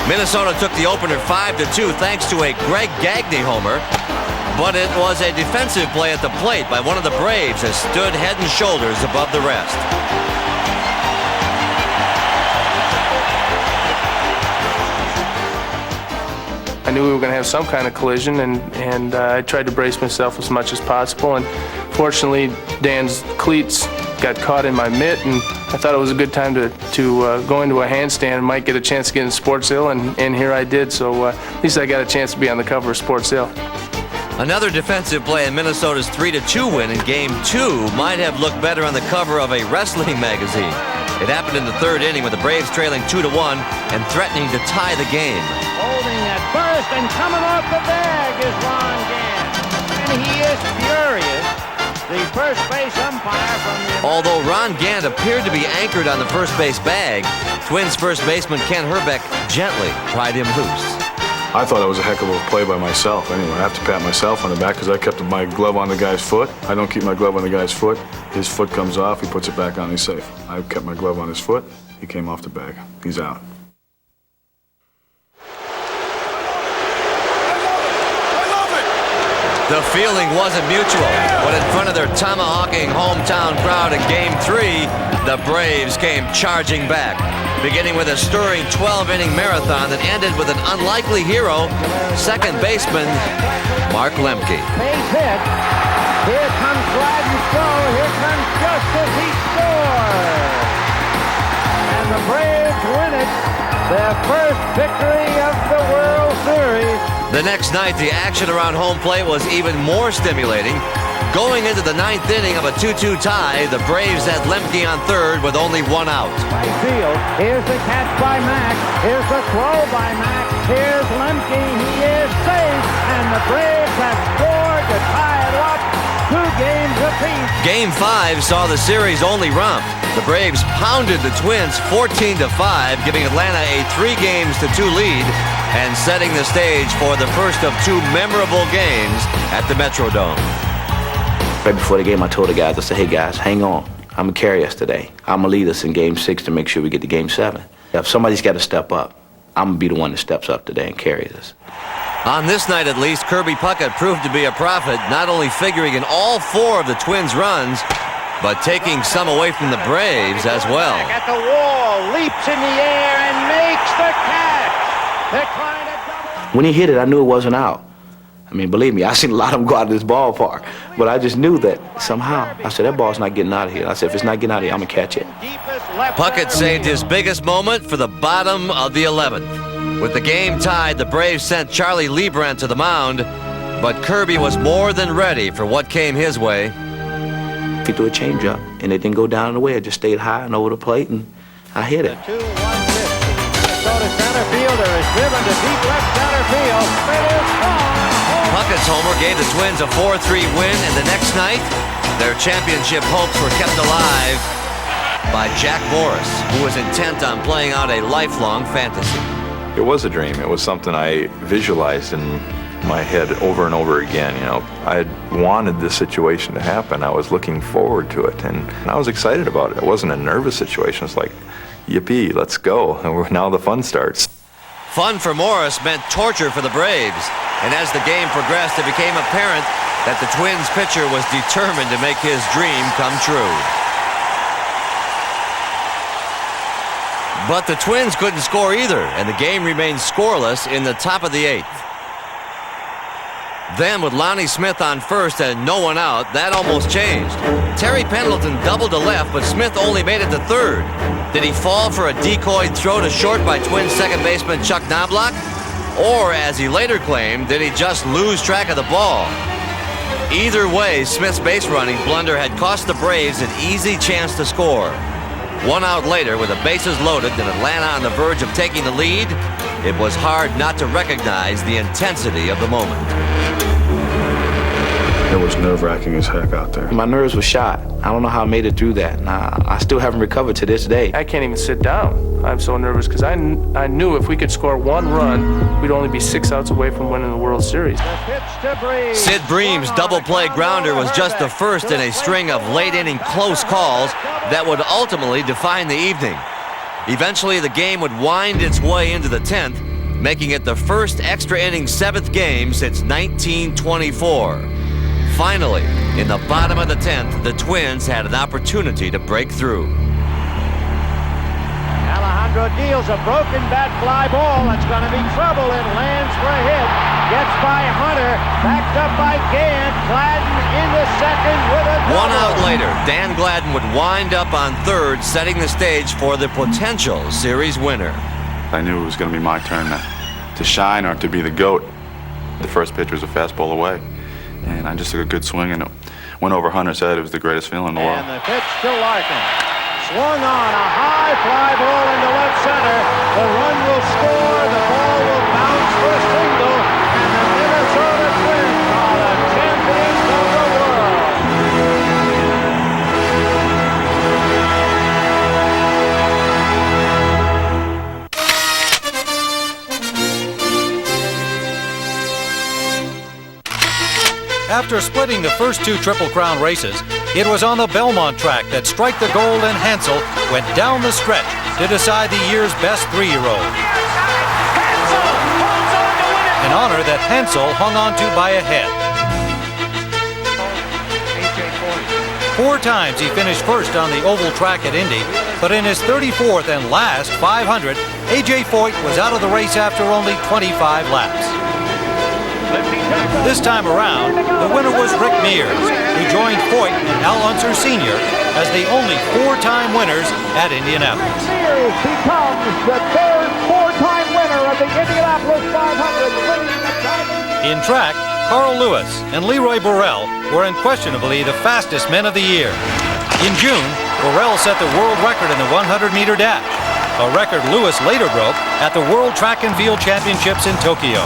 Minnesota took the opener 5-2 thanks to a Greg Gagne homer, but it was a defensive play at the plate by one of the Braves that stood head and shoulders above the rest. I knew we were going to have some kind of collision, and I tried to brace myself as much as possible. And fortunately, Dan's cleats got caught in my mitt, and I thought it was a good time to go into a handstand and might get a chance to get in Sports-Ill, and here I did. So at least I got a chance to be on the cover of Sports-Ill. Another defensive play in Minnesota's 3-2 win in Game 2 might have looked better on the cover of a wrestling magazine. It happened in the 3rd inning with the Braves trailing 2-1 and threatening to tie the game. Holding at first and coming off the bag is Ron Gant. And he is furious. The first base umpire from the... Although Ron Gant appeared to be anchored on the first base bag, Twins first baseman Ken Herbeck gently pried him loose. I thought it was a heck of a play by myself. Anyway, I have to pat myself on the back because I kept my glove on the guy's foot. I don't keep my glove on the guy's foot. His foot comes off, he puts it back on, he's safe. I kept my glove on his foot, he came off the bag. He's out. The feeling wasn't mutual, but in front of their tomahawking hometown crowd in Game 3, the Braves came charging back, beginning with a stirring 12-inning marathon that ended with an unlikely hero, second baseman Mark Lemke. Base hit. Here comes Ryder. Here comes Justice. He scores. And the Braves win it. Their first victory of the World Series. The next night, the action around home plate was even more stimulating. Going into the 9th inning of a 2-2 tie, the Braves had Lemke on third with only 1 out. Right field. Here's the catch by Mack. Here's the throw by Mack. Here's Lemke. He is safe. And the Braves have scored to tie it up. 2 games apiece. Game 5 saw the series only romp. The Braves pounded the Twins 14-5, giving Atlanta a 3-2 lead and setting the stage for the first of 2 memorable games at the Metrodome. Right before the game, I told the guys, I said, hey guys, hang on. I'm going to carry us today. I'm going to lead us in Game 6 to make sure we get to Game 7. If somebody's got to step up, I'm going to be the one that steps up today and carries us. On this night at least, Kirby Puckett proved to be a prophet, not only figuring in all 4 of the Twins' runs, but taking some away from the Braves as well. At the wall, leaps in the air and makes the catch. They're trying to double. When he hit it, I knew it wasn't out. I mean, believe me, I've seen a lot of them go out of this ballpark. But I just knew that somehow. I said, that ball's not getting out of here. I said, if it's not getting out of here, I'm going to catch it. Puckett saved his biggest moment for the bottom of the 11th. With the game tied, the Braves sent Charlie Leibrandt to the mound, but Kirby was more than ready for what came his way. He threw a changeup, and it didn't go down in the way. It just stayed high and over the plate, and I hit it. 2-1 pitch. Minnesota center fielder is driven to deep left center field. It is gone. Puckett's homer gave the Twins a 4-3 win, and the next night, their championship hopes were kept alive by Jack Morris, who was intent on playing out a lifelong fantasy. It was a dream. It was something I visualized in my head over and over again. You know, I had wanted this situation to happen. I was looking forward to it, and I was excited about it. It wasn't a nervous situation. It's like, yippee, let's go. And now the fun starts. Fun for Morris meant torture for the Braves, and as the game progressed, it became apparent that the Twins pitcher was determined to make his dream come true. But the Twins couldn't score either, and the game remained scoreless in the top of the 8th. Then with Lonnie Smith on first and no one out, that almost changed. Terry Pendleton doubled to left, but Smith only made it to third. Did he fall for a decoy throw to short by Twins second baseman Chuck Knobloch? Or, as he later claimed, did he just lose track of the ball? Either way, Smith's base running blunder had cost the Braves an easy chance to score. 1 out later, with the bases loaded and Atlanta on the verge of taking the lead, it was hard not to recognize the intensity of the moment. It was nerve-wracking as heck out there. My nerves were shot. I don't know how I made it through that. And I still haven't recovered to this day. I can't even sit down. I'm so nervous because I knew if we could score 1 run, we'd only be 6 outs away from winning the World Series. Sid Bream's double play grounder was just the first in a string of late-inning close calls that would ultimately define the evening. Eventually, the game would wind its way into the 10th, making it the first extra-inning 7th game since 1924. Finally, in the bottom of the 10th, the Twins had an opportunity to break through. Alejandro deals a broken bat fly ball. That's going to be trouble. It lands for a hit. Gets by Hunter. Backed up by Gant. Gladden into second with a double. 1 out later, Dan Gladden would wind up on third, setting the stage for the potential series winner. I knew it was going to be my turn to shine or to be the GOAT. The first pitch was a fastball away, and I just took a good swing and it went over Hunter's head. It was the greatest feeling in the world. And the pitch to Larkin. Swung on a high fly ball into left center. The run will score. The ball will bounce for a single. And the Minnesota Twins are the champions of the world. After splitting the first 2 Triple Crown races, it was on the Belmont track that Strike the Gold and Hansel went down the stretch to decide the year's best 3-year-old. An honor that Hansel hung on to by a head. 4 times he finished first on the oval track at Indy, but in his 34th and last 500, A.J. Foyt was out of the race after only 25 laps. This time around, the winner was Rick Mears, who joined Foyt and Al Unser Sr. as the only 4-time winners at Indianapolis. Mears becomes the third 4-time winner of the Indianapolis 500. In track, Carl Lewis and Leroy Burrell were unquestionably the fastest men of the year. In June, Burrell set the world record in the 100-meter dash, a record Lewis later broke at the World Track and Field Championships in Tokyo.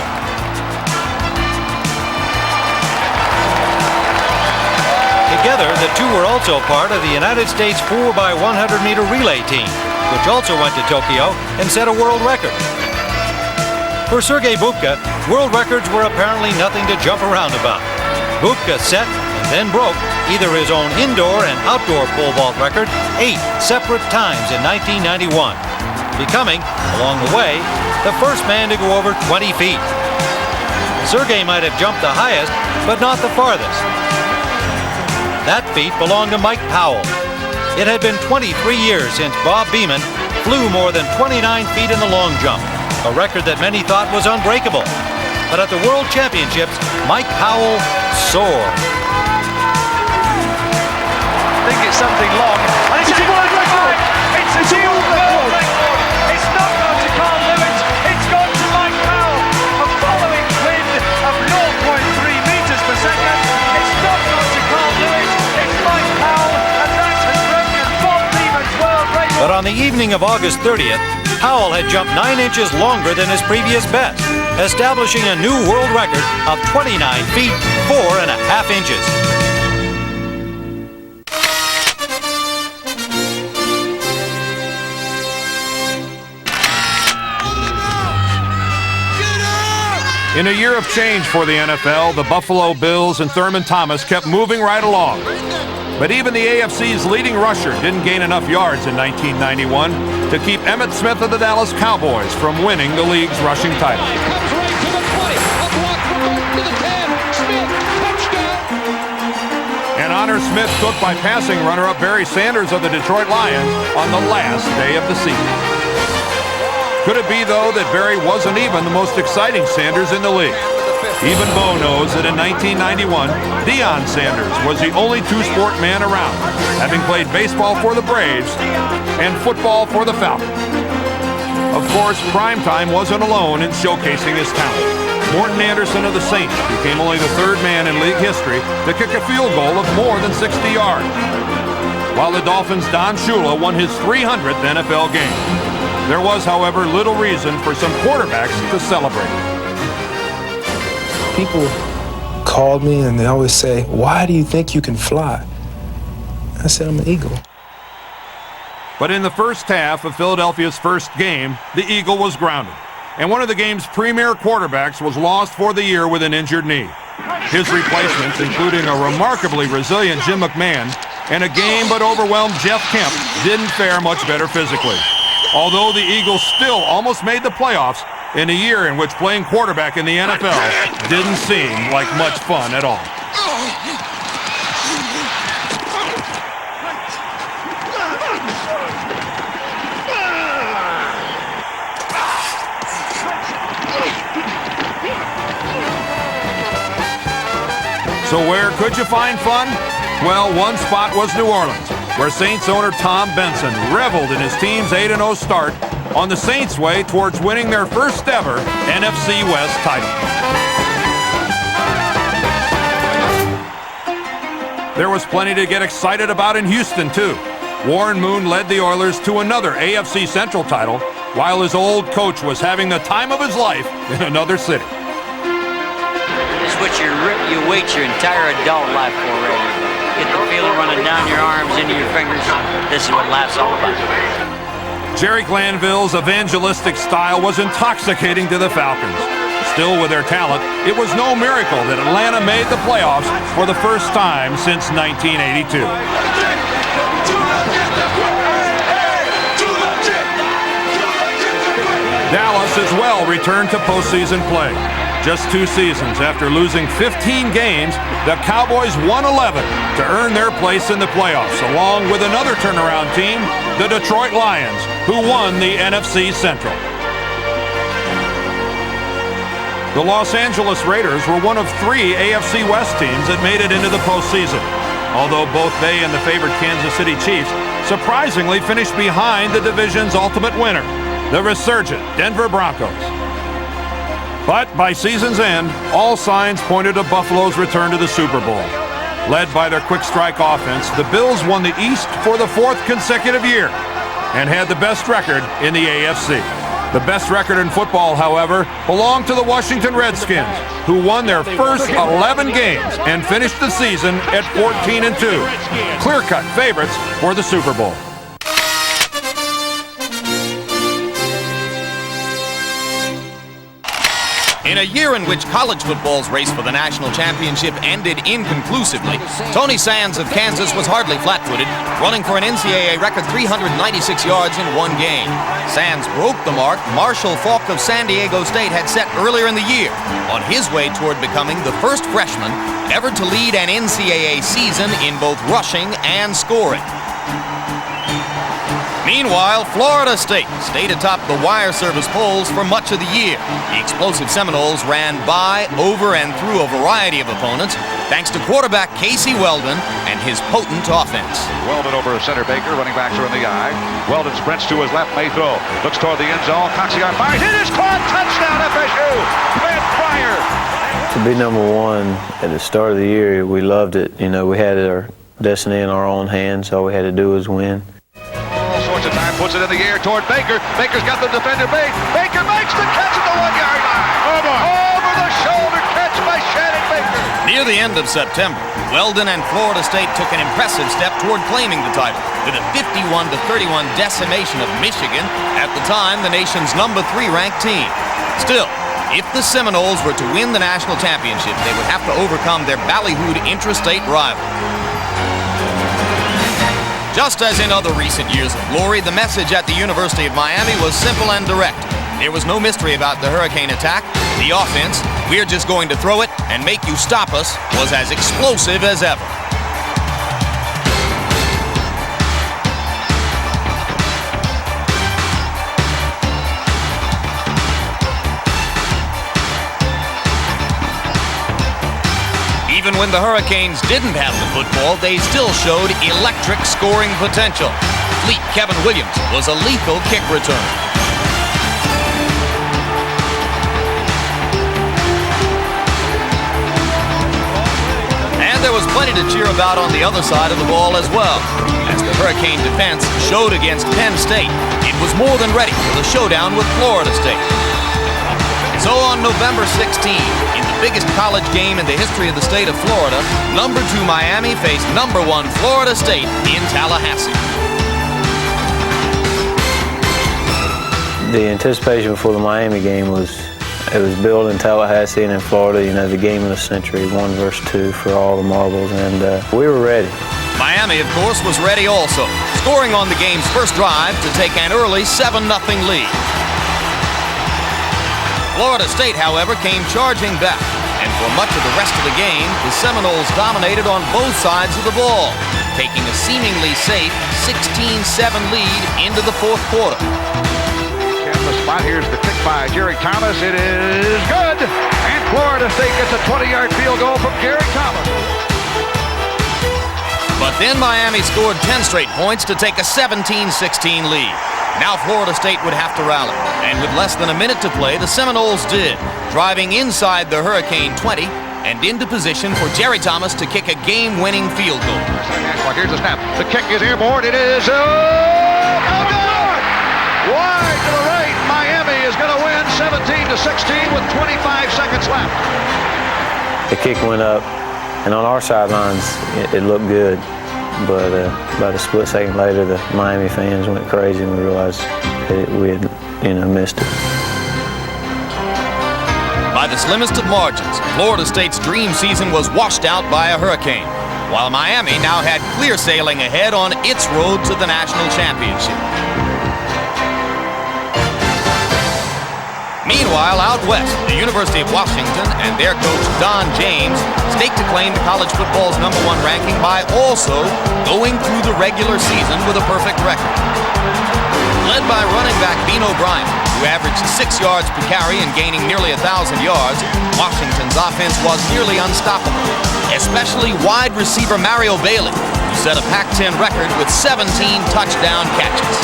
Together, the two were also part of the United States 4x100-meter relay team, which also went to Tokyo and set a world record. For Sergei Bubka, world records were apparently nothing to jump around about. Bubka set and then broke either his own indoor and outdoor pole vault record 8 separate times in 1991, becoming, along the way, the first man to go over 20 feet. Sergei might have jumped the highest, but not the farthest. That feat belonged to Mike Powell. It had been 23 years since Bob Beamon flew more than 29 feet in the long jump, a record that many thought was unbreakable. But at the World Championships, Mike Powell soared. I think it's something long. And it's a world record! It's a new world record! It's not gone to Carl Lewis, it's gone to Mike Powell. A following wind of 0.3 meters per second. It's not gone to Carl Lewis, it's Mike Powell, and that has broken Bob Beamon's world record. But on the evening of August 30th, Powell had jumped 9 inches longer than his previous best, establishing a new world record of 29 feet, 4.5 inches. In a year of change for the NFL, the Buffalo Bills and Thurman Thomas kept moving right along. But even the AFC's leading rusher didn't gain enough yards in 1991 to keep Emmitt Smith of the Dallas Cowboys from winning the league's rushing title. An honor Smith took by passing runner-up Barry Sanders of the Detroit Lions on the last day of the season. Could it be, though, that Barry wasn't even the most exciting Sanders in the league? Even Bo knows that in 1991, Deion Sanders was the only two-sport man around, having played baseball for the Braves and football for the Falcons. Of course, primetime wasn't alone in showcasing his talent. Morton Anderson of the Saints became only the third man in league history to kick a field goal of more than 60 yards, while the Dolphins' Don Shula won his 300th NFL game. There was, however, little reason for some quarterbacks to celebrate. People called me and they always say, "Why do you think you can fly?" I said, "I'm an eagle." But in the first half of Philadelphia's first game, the Eagle was grounded, and one of the game's premier quarterbacks was lost for the year with an injured knee. His replacements, including a remarkably resilient Jim McMahon and a game but overwhelmed Jeff Kemp, didn't fare much better physically. Although the Eagles still almost made the playoffs in a year in which playing quarterback in the NFL didn't seem like much fun at all. So where could you find fun? Well, one spot was New Orleans, where Saints owner Tom Benson reveled in his team's 8-0 start on the Saints' way towards winning their first ever NFC West title. There was plenty to get excited about in Houston, too. Warren Moon led the Oilers to another AFC Central title, while his old coach was having the time of his life in another city. This is what you wait your entire adult life for, Ryder. Get the feeling running down your arms, into your fingers. This is what life's all about. Jerry Glanville's evangelistic style was intoxicating to the Falcons. Still, with their talent, it was no miracle that Atlanta made the playoffs for the first time since 1982. Dallas as well returned to postseason play. Just 2 seasons after losing 15 games, the Cowboys won 11 to earn their place in the playoffs, along with another turnaround team, the Detroit Lions, who won the NFC Central. The Los Angeles Raiders were one of 3 AFC West teams that made it into the postseason, although both they and the favored Kansas City Chiefs surprisingly finished behind the division's ultimate winner, the resurgent Denver Broncos. But by season's end, all signs pointed to Buffalo's return to the Super Bowl. Led by their quick strike offense, the Bills won the East for the 4th consecutive year and had the best record in the AFC. The best record in football, however, belonged to the Washington Redskins, who won their first 11 games and finished the season at 14-2. Clear-cut favorites for the Super Bowl. In a year in which college football's race for the national championship ended inconclusively, Tony Sands of Kansas was hardly flat-footed, running for an NCAA record 396 yards in one game. Sands broke the mark Marshall Faulk of San Diego State had set earlier in the year, on his way toward becoming the first freshman ever to lead an NCAA season in both rushing and scoring. Meanwhile, Florida State stayed atop the wire service polls for much of the year. The explosive Seminoles ran by, over, and through a variety of opponents, thanks to quarterback Casey Weldon and his potent offense. Weldon over center Baker, running backs are in the eye. Weldon sprints to his left, may throw. Looks toward the end zone, Coxion fires, it is caught, touchdown FSU! Clint Fryer! To be number one at the start of the year, we loved it. You know, we had our destiny in our own hands. All we had to do was win. Time puts it in the air toward Baker. Baker's got the defender made. Baker makes the catch at the 1-yard line. Over the shoulder catch by Shannon Baker. Near the end of September, Weldon and Florida State took an impressive step toward claiming the title with a 51-31 decimation of Michigan, at the time the nation's number 3 ranked team. Still, if the Seminoles were to win the national championship, they would have to overcome their ballyhooed intrastate rival. Just as in other recent years of glory, the message at the University of Miami was simple and direct. There was no mystery about the Hurricane attack. The offense, we're just going to throw it and make you stop us, was as explosive as ever. Even when the Hurricanes didn't have the football, they still showed electric scoring potential. Fleet Kevin Williams was a lethal kick return. And there was plenty to cheer about on the other side of the ball as well. As the Hurricane defense showed against Penn State, it was more than ready for the showdown with Florida State. So on November 16, in the biggest college game in the history of the state of Florida, number 2 Miami faced number 1 Florida State in Tallahassee. The anticipation before the Miami game was built in Tallahassee and in Florida, you know, the game of the century, 1 versus 2 for all the marbles, and we were ready. Miami, of course, was ready also, scoring on the game's first drive to take an early 7-0 lead. Florida State, however, came charging back, and for much of the rest of the game, the Seminoles dominated on both sides of the ball, taking a seemingly safe 16-7 lead into the 4th quarter. And the spot, here's the kick by Jerry Thomas. It is good, and Florida State gets a 20-yard field goal from Jerry Thomas. But then Miami scored 10 straight points to take a 17-16 lead. Now Florida State would have to rally, and with less than a minute to play, the Seminoles did, driving inside the Hurricane 20 and into position for Jerry Thomas to kick a game-winning field goal. Here's the snap. The kick is airborne. It is no good! Wide to the right. Miami is going to win 17-16 with 25 seconds left. The kick went up, and on our sidelines, it looked good. But about a split second later, the Miami fans went crazy and we realized that we had, missed it. By the slimmest of margins, Florida State's dream season was washed out by a hurricane, while Miami now had clear sailing ahead on its road to the national championship. Meanwhile, out west, the University of Washington and their coach Don James staked to claim the college football's number 1 ranking by also going through the regular season with a perfect record. Led by running back Bean O'Brien, who averaged 6 yards per carry and gaining nearly 1,000 yards, Washington's offense was nearly unstoppable, especially wide receiver Mario Bailey, who set a Pac-10 record with 17 touchdown catches.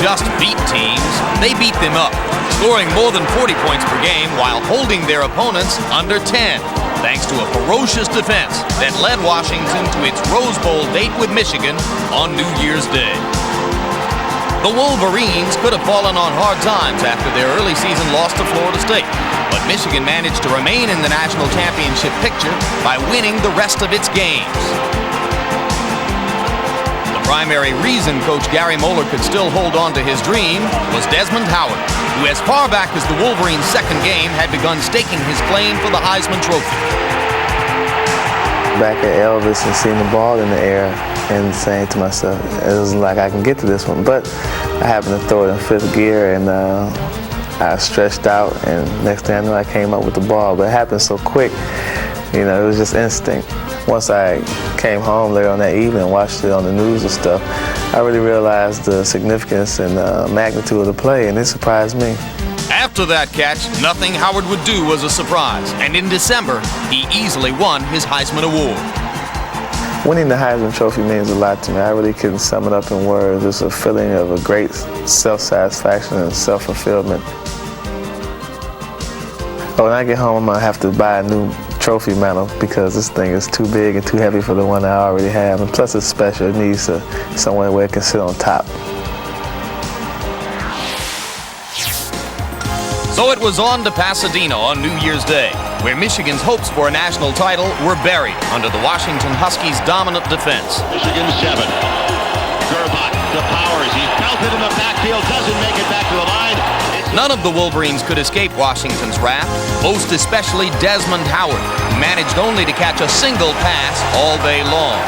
just beat teams, they beat them up, scoring more than 40 points per game while holding their opponents under 10, thanks to a ferocious defense that led Washington to its Rose Bowl date with Michigan on New Year's Day. The Wolverines could have fallen on hard times after their early season loss to Florida State, but Michigan managed to remain in the national championship picture by winning the rest of its games. The primary reason Coach Gary Moeller could still hold on to his dream was Desmond Howard, who as far back as the Wolverines' second game had begun staking his claim for the Heisman Trophy. Back at Elvis and seeing the ball in the air and saying to myself, it wasn't like I can get to this one, but I happened to throw it in fifth gear and I stretched out, and next thing I knew I came up with the ball, but it happened so quick, you know, it was just instinct. Once I came home later on that evening and watched it on the news and stuff, I really realized the significance and magnitude of the play, and it surprised me. After that catch, nothing Howard would do was a surprise, and in December, he easily won his Heisman Award. Winning the Heisman Trophy means a lot to me. I really couldn't sum it up in words. It's a feeling of a great self-satisfaction and self-fulfillment. But when I get home, I'm going to have to buy a new trophy mantle because this thing is too big and too heavy for the one I already have. And plus it's special. It needs somewhere where it can sit on top. So it was on to Pasadena on New Year's Day, where Michigan's hopes for a national title were buried under the Washington Huskies' dominant defense. Michigan 7. Gerbach to Powers. He's belted in the backfield, doesn't make it back to the line. None of the Wolverines could escape Washington's wrath, most especially Desmond Howard, who managed only to catch a single pass all day long.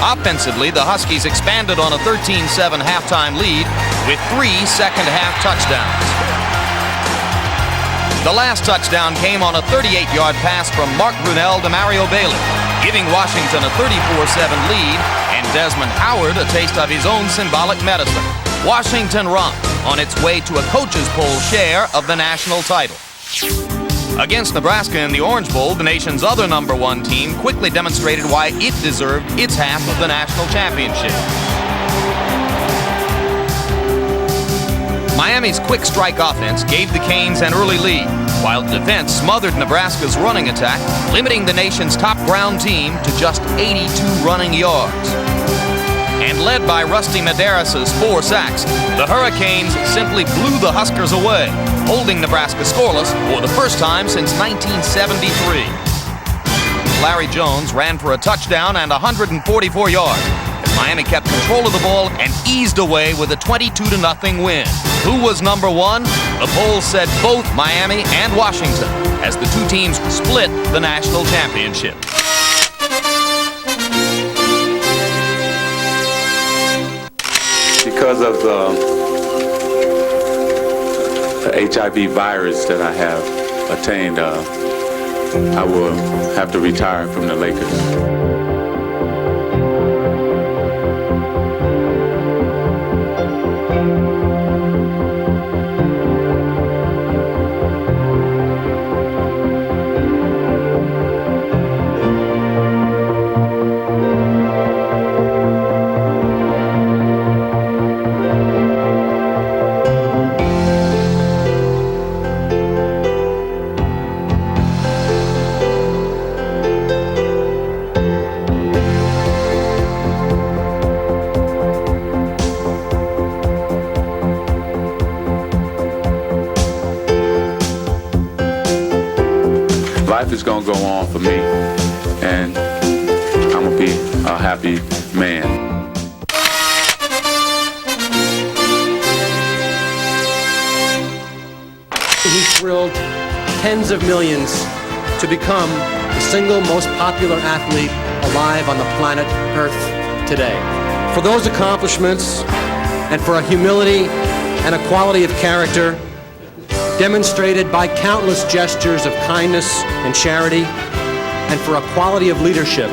Offensively, the Huskies expanded on a 13-7 halftime lead with 3 second-half touchdowns. The last touchdown came on a 38-yard pass from Mark Brunell to Mario Bailey, giving Washington a 34-7 lead and Desmond Howard a taste of his own symbolic medicine. Washington rocked on its way to a coaches' poll share of the national title. Against Nebraska in the Orange Bowl, the nation's other #1 team quickly demonstrated why it deserved its half of the national championship. Miami's quick strike offense gave the Canes an early lead, while defense smothered Nebraska's running attack, limiting the nation's top ground team to just 82 running yards. And led by Rusty Medeiros' 4 sacks, the Hurricanes simply blew the Huskers away, holding Nebraska scoreless for the first time since 1973. Larry Jones ran for a touchdown and 144 yards. Miami kept control of the ball and eased away with a 22-0 win. Who was #1? The poll said both Miami and Washington, as the two teams split the national championship. Because of the HIV virus that I have attained, I will have to retire from the Lakers. Life is gonna go on for me, and I'm gonna be a happy man. He thrilled tens of millions to become the single most popular athlete alive on the planet Earth today. For those accomplishments, and for a humility and a quality of character demonstrated by countless gestures of kindness and charity, and for a quality of leadership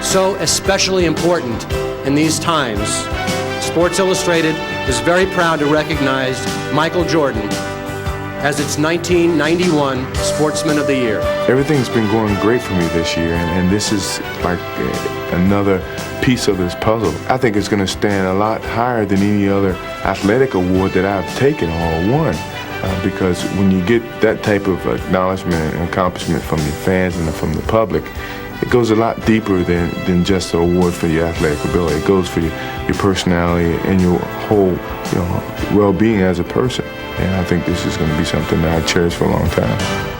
so especially important in these times, Sports Illustrated is very proud to recognize Michael Jordan as its 1991 Sportsman of the Year. Everything's been going great for me this year, and this is like another piece of this puzzle. I think it's going to stand a lot higher than any other athletic award that I've taken or won, because when you get that type of acknowledgement and accomplishment from your fans and from the public, it goes a lot deeper than just an award for your athletic ability. It goes for your personality and your whole well-being as a person. And I think this is going to be something that I cherish for a long time.